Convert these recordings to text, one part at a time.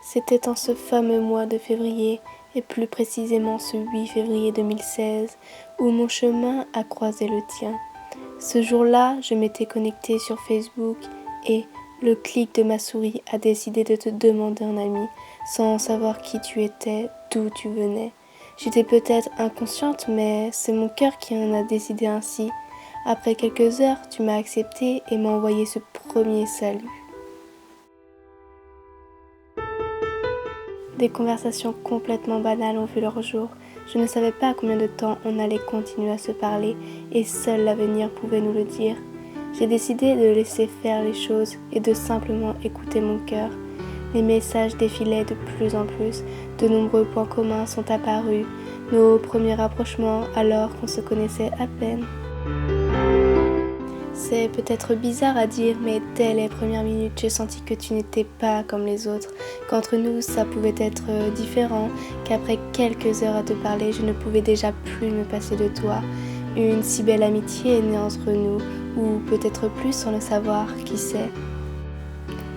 C'était en ce fameux mois de février, et plus précisément ce 8 février 2016, où mon chemin a croisé le tien. Ce jour-là, je m'étais connectée sur Facebook et le clic de ma souris a décidé de te demander un ami, sans savoir qui tu étais, d'où tu venais. J'étais peut-être inconsciente, mais c'est mon cœur qui en a décidé ainsi. Après quelques heures, tu m'as accepté et m'as envoyé ce premier salut. Des conversations complètement banales ont vu leur jour. Je ne savais pas combien de temps on allait continuer à se parler et seul l'avenir pouvait nous le dire. J'ai décidé de laisser faire les choses et de simplement écouter mon cœur. Les messages défilaient de plus en plus, de nombreux points communs sont apparus, nos premiers rapprochements alors qu'on se connaissait à peine. C'est peut-être bizarre à dire, mais dès les premières minutes, j'ai senti que tu n'étais pas comme les autres, qu'entre nous, ça pouvait être différent, qu'après quelques heures à te parler, je ne pouvais déjà plus me passer de toi. Une si belle amitié est née entre nous, ou peut-être plus sans le savoir, qui sait.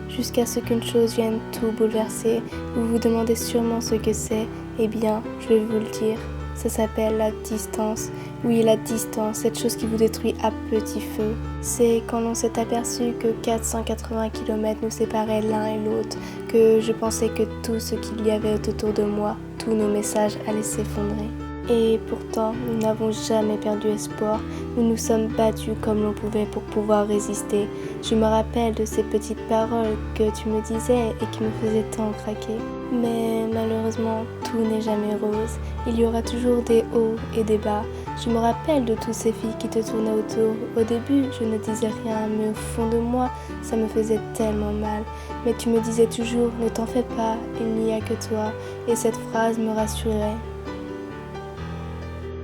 Jusqu'à ce qu'une chose vienne tout bouleverser, vous vous demandez sûrement ce que c'est, eh bien, je vais vous le dire. Ça s'appelle la distance. Oui, la distance, cette chose qui vous détruit à petit feu. C'est quand l'on s'est aperçu que 480 km nous séparaient l'un et l'autre, que je pensais que tout ce qu'il y avait autour de moi, tous nos messages allaient s'effondrer. Et pourtant, nous n'avons jamais perdu espoir. Nous nous sommes battus comme l'on pouvait pour pouvoir résister. Je me rappelle de ces petites paroles que tu me disais et qui me faisaient tant craquer. Mais malheureusement, tout n'est jamais rose. Il y aura toujours des hauts et des bas. Je me rappelle de toutes ces filles qui te tournaient autour. Au début, je ne disais rien, mais au fond de moi, ça me faisait tellement mal. Mais tu me disais toujours, ne t'en fais pas, il n'y a que toi. Et cette phrase me rassurait.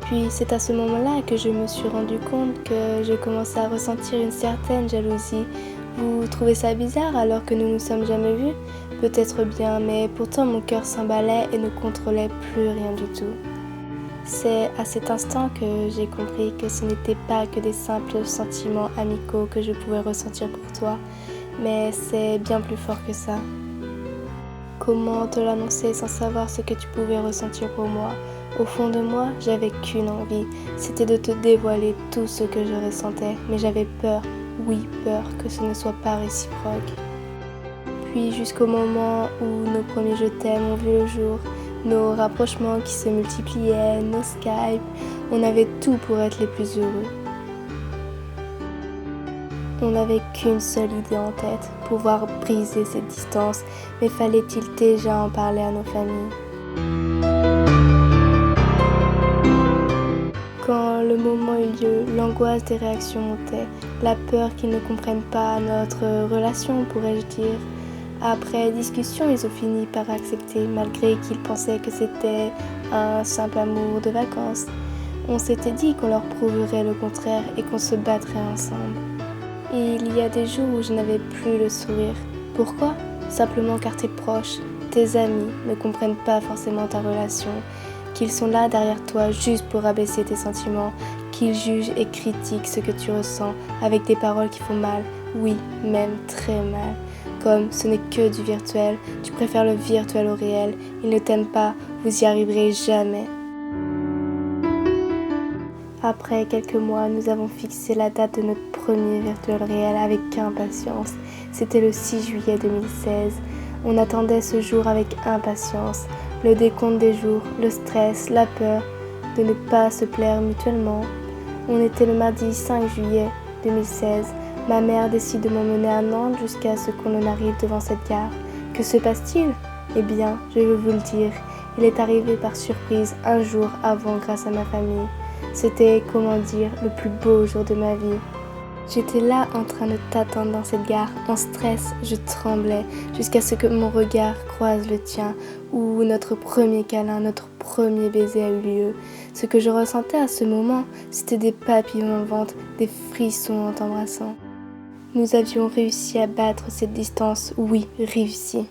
Puis c'est à ce moment-là que je me suis rendu compte que je commençais à ressentir une certaine jalousie. Vous trouvez ça bizarre alors que nous nous sommes jamais vus? Peut-être bien, mais pourtant mon cœur s'emballait et ne contrôlait plus rien du tout. C'est à cet instant que j'ai compris que ce n'était pas que des simples sentiments amicaux que je pouvais ressentir pour toi, mais c'est bien plus fort que ça. Comment te l'annoncer sans savoir ce que tu pouvais ressentir pour moi? Au fond de moi, j'avais qu'une envie, c'était de te dévoiler tout ce que je ressentais, mais j'avais peur, oui peur, que ce ne soit pas réciproque. Puis jusqu'au moment où nos premiers je t'aime ont vu le jour, nos rapprochements qui se multipliaient, nos Skype, on avait tout pour être les plus heureux. On n'avait qu'une seule idée en tête, pouvoir briser cette distance, mais fallait-il déjà en parler à nos familles? Quand le moment eut lieu, l'angoisse des réactions montait, la peur qu'ils ne comprennent pas notre relation, pourrais-je dire. Après discussion, ils ont fini par accepter, malgré qu'ils pensaient que c'était un simple amour de vacances. On s'était dit qu'on leur prouverait le contraire et qu'on se battrait ensemble. Et il y a des jours où je n'avais plus le sourire. Pourquoi? Simplement car tes proches, tes amis ne comprennent pas forcément ta relation, qu'ils sont là derrière toi juste pour abaisser tes sentiments, qu'ils jugent et critiquent ce que tu ressens avec des paroles qui font mal, oui, même très mal. Comme ce n'est que du virtuel, tu préfères le virtuel au réel, ils ne t'aiment pas, vous y arriverez jamais. Après quelques mois, nous avons fixé la date de notre premier virtuel réel avec impatience. C'était le 6 juillet 2016. On attendait ce jour avec impatience. Le décompte des jours, le stress, la peur de ne pas se plaire mutuellement. On était le mardi 5 juillet 2016. Ma mère décide de m'emmener à Nantes jusqu'à ce qu'on en arrive devant cette gare. Que se passe-t-il? Eh bien, je vais vous le dire. Il est arrivé par surprise un jour avant grâce à ma famille. C'était, comment dire, le plus beau jour de ma vie. J'étais là en train de t'attendre dans cette gare, en stress, je tremblais, jusqu'à ce que mon regard croise le tien, où notre premier câlin, notre premier baiser a eu lieu. Ce que je ressentais à ce moment, c'était des papillons dans le ventre, des frissons en t'embrassant. Nous avions réussi à battre cette distance, oui, réussi.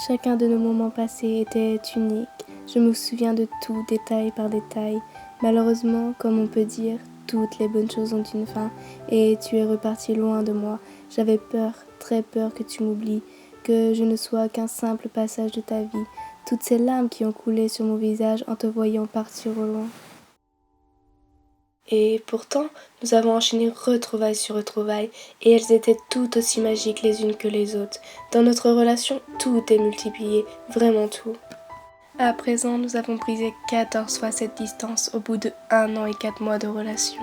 Chacun de nos moments passés était unique. Je me souviens de tout, détail par détail. Malheureusement, comme on peut dire, toutes les bonnes choses ont une fin, et tu es reparti loin de moi. J'avais peur, très peur que tu m'oublies, que je ne sois qu'un simple passage de ta vie, toutes ces larmes qui ont coulé sur mon visage en te voyant partir au loin. Et pourtant, nous avons enchaîné retrouvailles sur retrouvailles, et elles étaient toutes aussi magiques les unes que les autres. Dans notre relation, tout est multiplié, vraiment tout. À présent, nous avons brisé 14 fois cette distance au bout de 1 an et 4 mois de relation.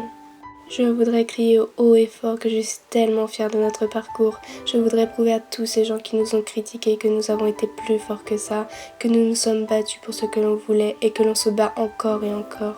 Je voudrais crier haut et fort que je suis tellement fière de notre parcours. Je voudrais prouver à tous ces gens qui nous ont critiqués que nous avons été plus forts que ça, que nous nous sommes battus pour ce que l'on voulait et que l'on se bat encore et encore.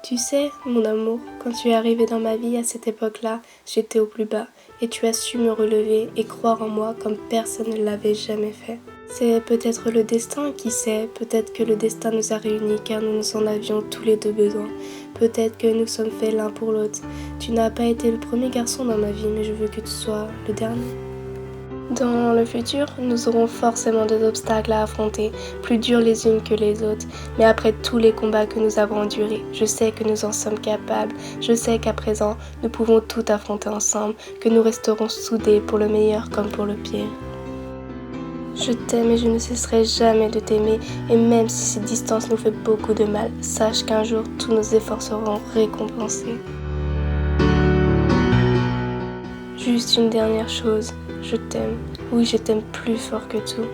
Tu sais, mon amour, quand tu es arrivé dans ma vie à cette époque-là, j'étais au plus bas et tu as su me relever et croire en moi comme personne ne l'avait jamais fait. C'est peut-être le destin, qui sait, peut-être que le destin nous a réunis car nous en avions tous les deux besoin. Peut-être que nous sommes faits l'un pour l'autre. Tu n'as pas été le premier garçon dans ma vie, mais je veux que tu sois le dernier. Dans le futur, nous aurons forcément des obstacles à affronter, plus durs les unes que les autres. Mais après tous les combats que nous avons endurés, je sais que nous en sommes capables. Je sais qu'à présent, nous pouvons tout affronter ensemble, que nous resterons soudés pour le meilleur comme pour le pire. Je t'aime et je ne cesserai jamais de t'aimer, et même si cette distance nous fait beaucoup de mal, sache qu'un jour tous nos efforts seront récompensés. Juste une dernière chose, je t'aime. Oui, je t'aime plus fort que tout.